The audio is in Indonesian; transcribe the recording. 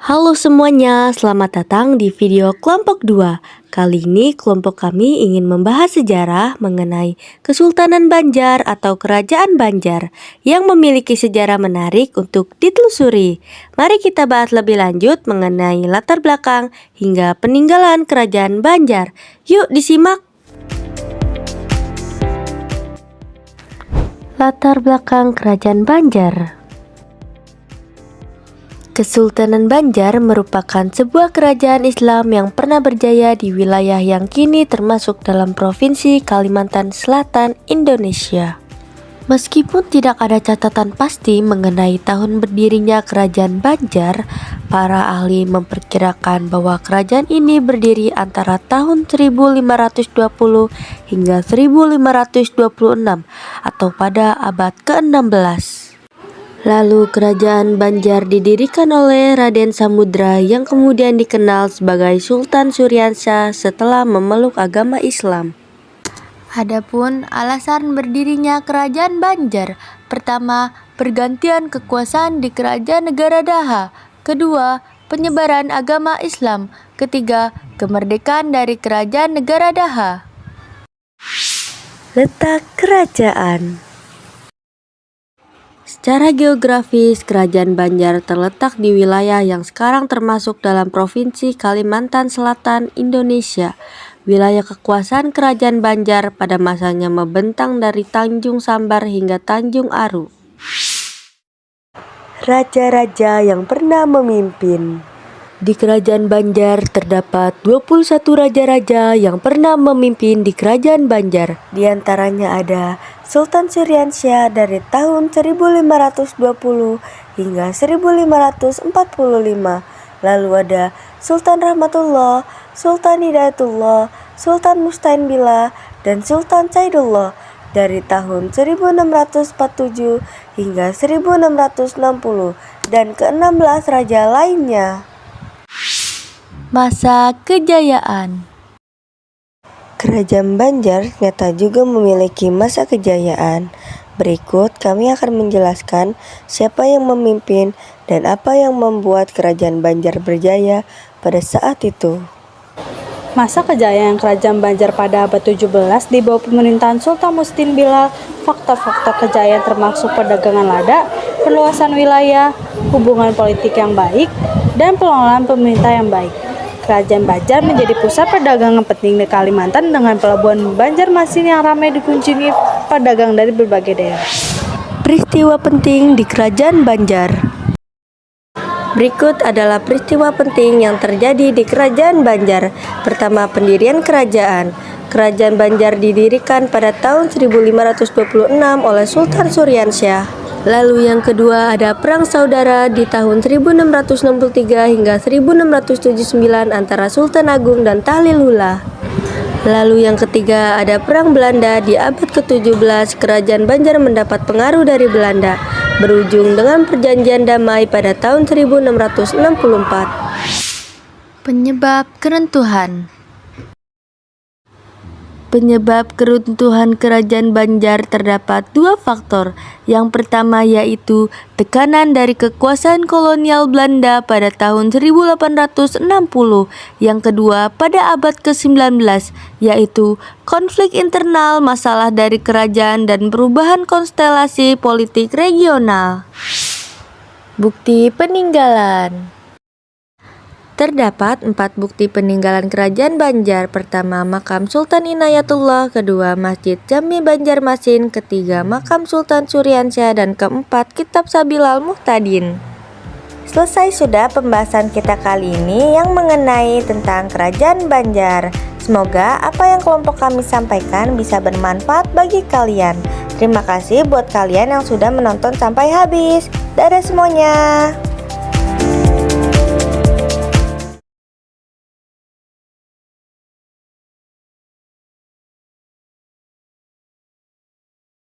Halo semuanya, selamat datang di video kelompok 2. Kali ini kelompok kami ingin membahas sejarah mengenai Kesultanan Banjar atau Kerajaan Banjar yang memiliki sejarah menarik untuk ditelusuri. Mari kita bahas lebih lanjut mengenai latar belakang hingga peninggalan Kerajaan Banjar. Yuk disimak! Latar belakang Kerajaan Banjar. Kesultanan Banjar merupakan sebuah kerajaan Islam yang pernah berjaya di wilayah yang kini termasuk dalam Provinsi Kalimantan Selatan, Indonesia. Meskipun tidak ada catatan pasti mengenai tahun berdirinya Kerajaan Banjar, para ahli memperkirakan bahwa kerajaan ini berdiri antara tahun 1520 hingga 1526 atau pada abad ke-16. Lalu Kerajaan Banjar didirikan oleh Raden Samudra yang kemudian dikenal sebagai Sultan Suryansyah setelah memeluk agama Islam. Adapun alasan berdirinya Kerajaan Banjar, pertama, pergantian kekuasaan di Kerajaan Negara Daha. Kedua, penyebaran agama Islam. Ketiga, kemerdekaan dari Kerajaan Negara Daha. Letak kerajaan. Secara geografis, Kerajaan Banjar terletak di wilayah yang sekarang termasuk dalam Provinsi Kalimantan Selatan, Indonesia. Wilayah kekuasaan Kerajaan Banjar pada masanya membentang dari Tanjung Sambar hingga Tanjung Aru. Raja-raja yang pernah memimpin. Di Kerajaan Banjar terdapat 21 raja-raja yang pernah memimpin di Kerajaan Banjar. Di antaranya ada Sultan Suryansyah dari tahun 1520 hingga 1545. Lalu ada Sultan Rahmatullah, Sultan Hidayatullah, Sultan Mustainbillah, dan Sultan Saidullah dari tahun 1647 hingga 1660 dan ke-16 raja lainnya. Masa kejayaan. Kerajaan Banjar ternyata juga memiliki masa kejayaan. Berikut kami akan menjelaskan siapa yang memimpin dan apa yang membuat Kerajaan Banjar berjaya pada saat itu. Masa kejayaan Kerajaan Banjar pada abad 17 di bawah pemerintahan Sultan Mustainbillah. Faktor-faktor kejayaan termasuk perdagangan lada, perluasan wilayah, hubungan politik yang baik, dan pengelolaan pemerintah yang baik. Kerajaan Banjar menjadi pusat perdagangan penting di Kalimantan dengan pelabuhan Banjarmasin yang ramai dikunjungi pedagang dari berbagai daerah. Peristiwa penting di Kerajaan Banjar. Berikut adalah peristiwa penting yang terjadi di Kerajaan Banjar. Pertama, pendirian kerajaan. Kerajaan Banjar didirikan pada tahun 1526 oleh Sultan Suryansyah. Lalu yang kedua ada Perang Saudara di tahun 1663 hingga 1679 antara Sultan Agung dan Tahlilullah. Lalu yang ketiga ada Perang Belanda di abad ke-17. Kerajaan Banjar mendapat pengaruh dari Belanda, berujung dengan perjanjian damai pada tahun 1664. Penyebab keruntuhan. Penyebab keruntuhan Kerajaan Banjar terdapat dua faktor. Yang pertama yaitu tekanan dari kekuasaan kolonial Belanda pada tahun 1860. Yang kedua pada abad ke-19 yaitu konflik internal, masalah dari kerajaan dan perubahan konstelasi politik regional. Bukti peninggalan. Terdapat 4 bukti peninggalan Kerajaan Banjar. Pertama, makam Sultan Inayatullah. Kedua, Masjid Jami Banjarmasin. Ketiga, makam Sultan Suryansyah. Dan keempat, Kitab Sabilal Muhtadin. Selesai sudah pembahasan kita kali ini yang mengenai tentang Kerajaan Banjar. Semoga apa yang kelompok kami sampaikan bisa bermanfaat bagi kalian. Terima kasih buat kalian yang sudah menonton sampai habis. Dadah semuanya.